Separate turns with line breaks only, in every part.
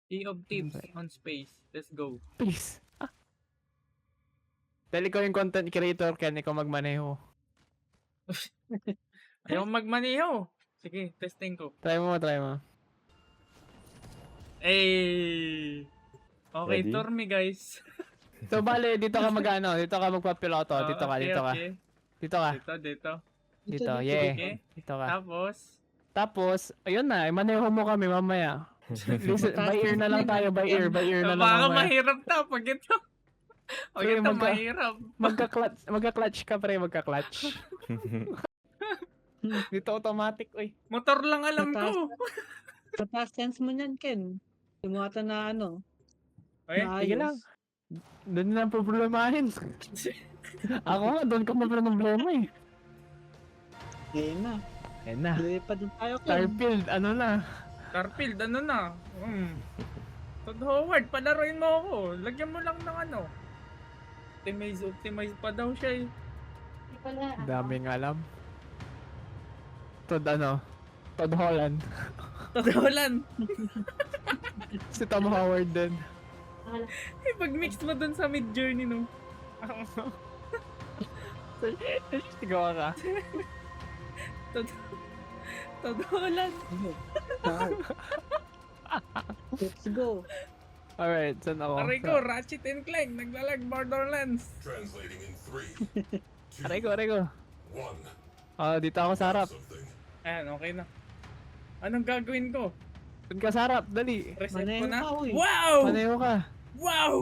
Sea of Thieves on space. Let's go.
Please. Dahil ikaw yung content creator, Ken, ikaw magmaneho.
Ayaw magmaneho. Sige, testing ko.
Try mo.
Hey! Okay,
Ready?
tour me guys.
So, bale, dito ka dito ka magpapiloto.
Oh,
Dito ka.
okay.
Dito ka.
Dito.
Dito,
Okay.
Dito ka.
Tapos,
Ayun na, maneho mo kami mamaya. Listen, by ear na lang tayo, by ear na lang
baka
mamaya.
mahirap na pag ito. Pag
Sige,
ito mahirap.
Magka-clutch ka pre, magka-clutch. Dito automatic, uy.
Motor lang alam ko.
Sa past tense mo niyan, Ken. Tumata na ano.
Ay,
na
Sige
ayos.
lang. Doon na problemahin. Ako nga, doon ka problema eh.
Ayun na.
Ayan na.
Lilipad din tayo, Ken.
Starfield, ano na.
Starfield, ano na? Todd Howard, palaruin mo ako. Lagyan mo lang ng ano. Optimize pa daw siya eh.
Daming alam. Todd Holland.
Todd Holland.
Si Tom Howard din.
Eh, pag-mix mo dun sa mid-journey no.
Sigawa ka.
Todd Holland.
Let's go.
Alright, saan ako?
Aray ko, Ratchet and Clank, naglalag Borderlands.
Translating in 3,
Aray ko.
1.
Dito ako sa harap.
Something.
Ayan, okay na. Anong gagawin ko?
Doon ka sa harap, dali.
Reset ko
Maneho
na?
ka, uy.
Wow!
Paneho ka.
Wow!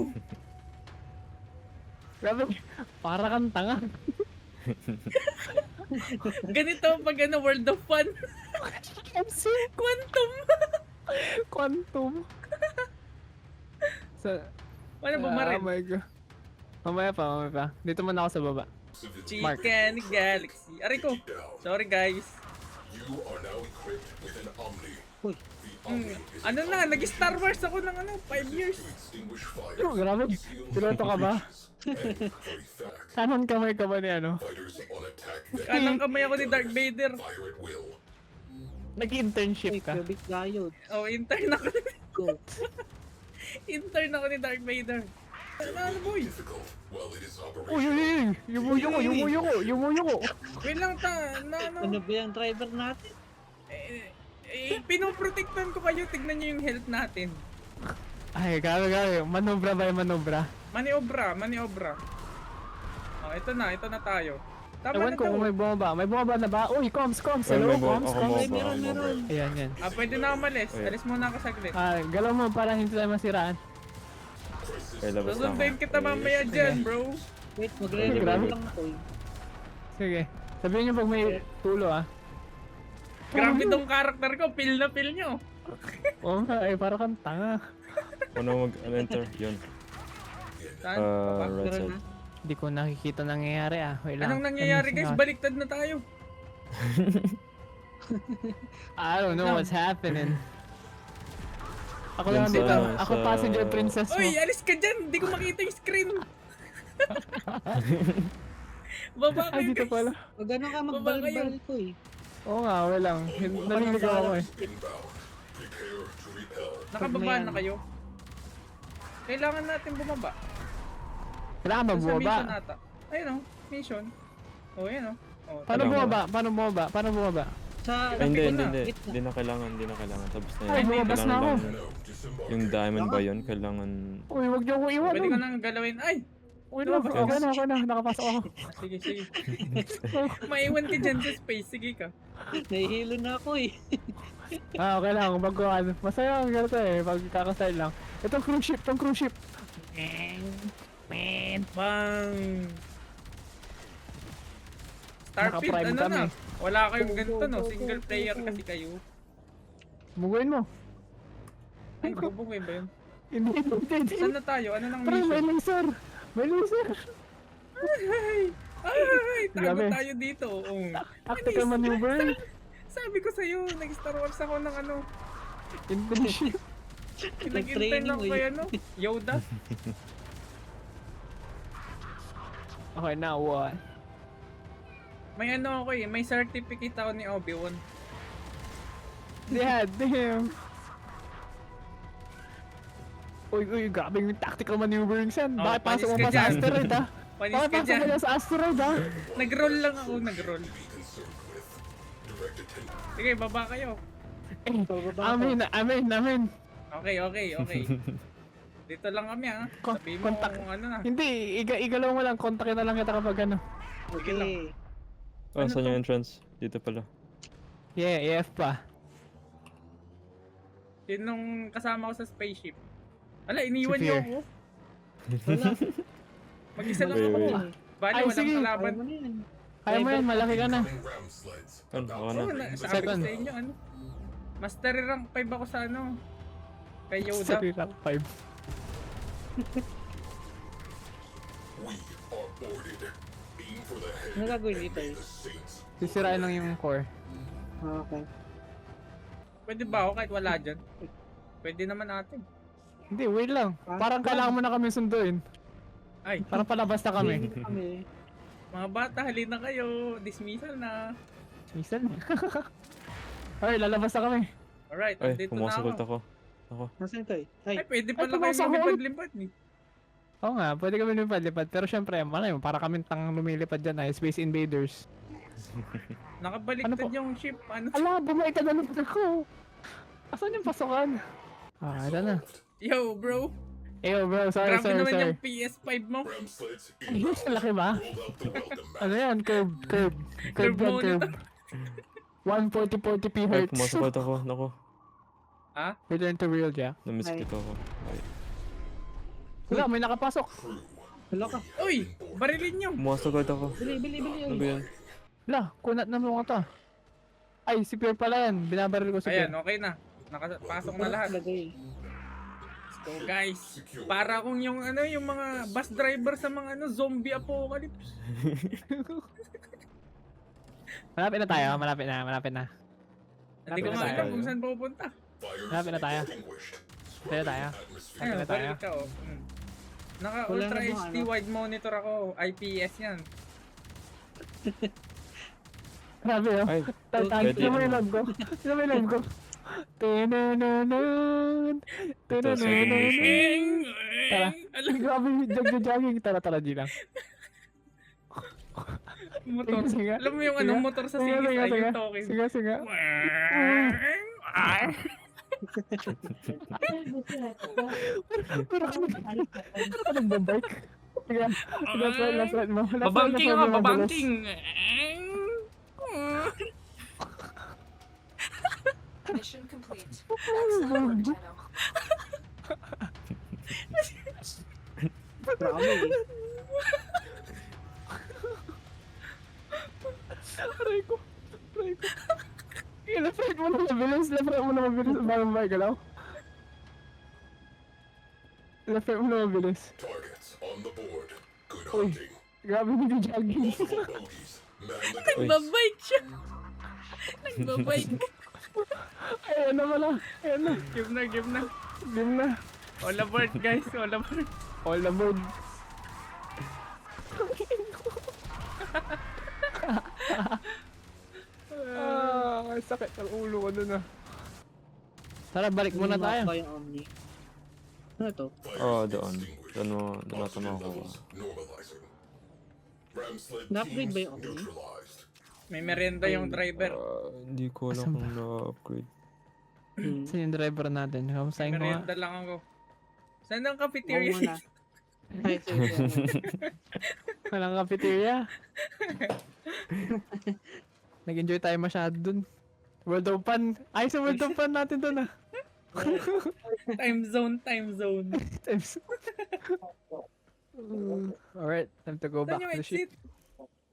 Grabe, para kang tanga.
Ganito pag ano, World of Fun.
MC
Quantum!
Quantum.
Paano ba marin?
Oh my God. Mamaya pa. Dito muna ako sa baba. Mark.
Chicken Galaxy. Aray ko. Sorry guys.
You are now equipped with an Omni.
Uy.
The Omni is
Ano na, nag-Star Wars ako ng 5 years.
to extinguish fire.
Oh, grabe. Piloto ka ba?
And very fact,
Kanon kamay ka ba ni ano?
fighters on attack that
Kanang kamay ako ni Darth Vader.
fire at will.
Nag-internship
Uy,
ka.
cubic diode.
Oh, intern ako.
Go.
Intern ako ni Darth Vader. Ano boy?
Difficult, while it is
Uy,
operational.
yumuyo ko.
Wait lang ta.
Ano ba yung driver natin?
Pinoprotektan ko kayo. Tignan nyo yung health natin.
Ay, gago. Manobra ba yung manobra?
Maniobra. Oh, ito na tayo. Tama
Ewan
na
ko
to.
kung may bumaba. May bumaba na ba? Uy, comms. Hello,
May
comms.
Ay, meron.
Ayan.
Pwede na umalis.
Ayan.
Alis muna ako saglit.
Galaw mo para hindi tayo masiraan.
Okay, labas na ako.
Susunduin kita mamaya dyan, bro.
Wait, magre-review
Grabe.
lang ako.
Sige. Sabihin niyo pag may tulo
Grabe tong karakter ko. Feel na feel nyo.
Oo nga, para kang tanga.
Ano mag-enter? Yun.
Saan?
Right
Meron
side.
na.
Hindi ko nakikita nangyayari Wait lang.
Anong nangyayari guys? Baliktad na tayo.
I don't know what's happening. Ako
Dun
lang dito.
sa-
Ako
sa-
passenger princess mo.
Uy, alis ka dyan. Hindi ko makita yung screen. Baba
Ay,
kayo
dito
guys.
pala.
Pag ano ka, magbaril-baril ko eh.
Oo nga, wait lang. Naliligaw ako eh.
Inbound. Prepare to repel.
Nakababa
Pag
na
may
kayo. Kailangan natin bumaba.
Kailangan ba
Sa mission
bumaba?
ata. Ayun o, mission. Oh, yan o. Oh,
Paano
Kailangan
bumaba?
Sa...
Ay, hindi.
Gitna.
Hindi na kailangan. Tapos na
Ay,
yun.
bumabas na
Kailangan
ako.
lang
Now, disembark.
yung diamond ba yun? Kailangan...
Uy, wag niyo ko iwan.
pwede ko nang galawin. Ay!
Wait lang, okay na. Nakapasok ako.
Sige. Maiwan ka dyan sa space. Sige ka.
Nahihilo na ako eh.
Okay lang. Masaya ang ganito pag kakastyle lang. Itong cruise ship.
Bang! Starfield,
Naka-prime
ano
kami.
na? Wala kayong ganito, no? Single player kasi kayo.
Muguin mo.
Ay, bubungay ba yun?
Hindi.
Saan na tayo? Ano nang
Tara, may
mission?
laser. May laser.
Ay, tago
Grabe.
tayo dito. Oh.
Tactical maneuver.
Sabi ko sa'yo, nag-Star Wars ako ng ano.
Internship.
Nag-intern ako
eh.
kay ano, Yoda.
Okay, now what?
May ano ako may certificate ako ni Obi-Wan.
Yeah, damn. Uy, grabe yung tactical maneuvering sen.
Oh,
Bakit pasok mo
panis ka
pa sa
dyan.
asteroid ha?
Panis
Bakit
ka
pasok mo
dyan.
lang sa asteroid ha?
Nag-roll lang ako, nag-roll.
Be concerned with. Direct attention.
Sige, baba kayo.
Amen.
Okay. Dito lang kami ha.
Ko-
Sabihin mo
kontak.
kung ano na.
Hindi, igalaw mo lang. Kontakin na lang kita kapag ano.
Okay.
Oh,
Ano
saan
to?
yung entrance? Dito pala.
Yeah, EF pa.
Yun nung kasama ko sa spaceship. Ala, iniwan
Si
niyo
Fear.
ako.
Wala.
Mag-isa lang
Wait,
ako.
wait.
Bali,
Ay,
walang
sige.
kalaban.
Kaya mo na yan.
Kaya mo yan, malaki ka na.
Incoming ram sleds.
Ano, ako na.
Oo, sabi ko
Second.
sa inyo, ano. Mastery rank 5 ako sa ano. Kay Yoda.
Sarili 5.
We are boarded. Aim for the head.
Ano gagawin dito eh?
The saints.
Sisirain lang yung core.
Okay.
Pwede ba ako kahit wala dyan? Pwede naman natin.
Hindi, wait lang.
Ah,
Parang kailangan mo na kami sunduin.
Ay,
Parang palabas na kami.
Hindi kami.
mga bata, halina kayo. Dismissal na.
Minsan. Alright, lalabas na kami.
Alright,
Ay,
andito na
pumasagot
ako.
ako.
Nasaan ito eh? Ay,
Ay, pwede pala
pumasok
kayo
ako.
lumipad-lipad ni.
Oo nga, pwede kami lumipad-lipad. Pero syempre, ano yun, para kami tang lumilipad dyan ay Space Invaders.
Nakabaliktad
Ano po?
yung ship. Ano?
Ala, bumalik na naman ako. Asan yung pasukan? Ah, ito na.
Yo, bro.
Eyo bro, sorry.
Grabe naman yung PS5 mo.
Ram sleds
Ayos,
inbound.
laki ba?
Roll out the welcome mat.
Ano yan? Curve
Curve
yan,
monitor.
curve. 140p
Ay,
hertz.
pumasagot ako. Nako,
Ha?
Return to real, Jack.
namiskito ako. Ay,
Wala, may nakapasok.
Crew.
wala ka.
Uy, barilin nyo.
pumasagot ako.
Bili.
Ano ba yan?
Wala, kunat na mga to. Ay, si Pierre pala yan. Binabaril ko si
Ayan,
Pierre.
okay na. Nakapasok na lahat.
Lagay.
So guys, para kung yung ano, yung mga bus driver sa mga ano, zombie apocalypse.
Malapit na tayo, malapit na.
Hindi ko
Malapit na
nga
tayo.
alam kung saan pupunta.
Fires
Malapit na tayo.
extinguished.
Malapit na tayo.
Atmosphere.
Ayun,
na tayo.
balik ka oh. Naka
Wala
Ultra
na bang
HD
ano?
wide monitor ako, IPS yan.
Grabe oh.
Ay,
Tantang,
pwede
sino mo
ano.
yung love ko? Sino mo yung love ko? Tinananan. Tinananan. Tara.
Alam
Grabe yung jogging. Tara, G lang.
motor.
Sige.
Alam mo yung
Sige.
anong motor sa
Sige,
Sigis ay
sige.
yung talking.
Sige. Pero ka nagbabike. Sige. Last ride mo.
Babangking ako, babangking.
Mission complete. Excellent work, Tenno.
Grabe eh.
Aray ko. Left right mo na mabilis. Bagong bike, galaw. Left right mo na mabilis.
Targets on the board. Good
Uy.
hunting.
Grabe hindi jogging.
Multiple bogeys. Man the guns.
Nagbabike siya. Nagbabike.
Ayan na pala. Ayan na.
Give na.
Game na.
All aboard guys, all aboard.
All aboard. Ang sakit ng ulo ko dun ah. Tara, balik muna tayo.
Mapa yung Omni. Ano to?
Fires
Oh, doon.
extinguished.
Doon natin
Oxygen
makukuha.
levels normalizing. Ram sled
Na-upgrade ba
teams
yung Omni?
neutralized.
May merienda yung driver.
Hindi ko alam kung na-upgrade.
Hmm.
Saan yung driver natin? Kamustahin ko nga.
Merienda lang ako. Saan ang
Oo
cafeteria?
muna. Ay, sige.
Walang cafeteria. Nag-enjoy tayo masyado dun. World of Fun. Ay, sa World of Fun natin dun ah.
Time zone.
Times. Alright, time to go back
Saan yung
to the ship.
exit?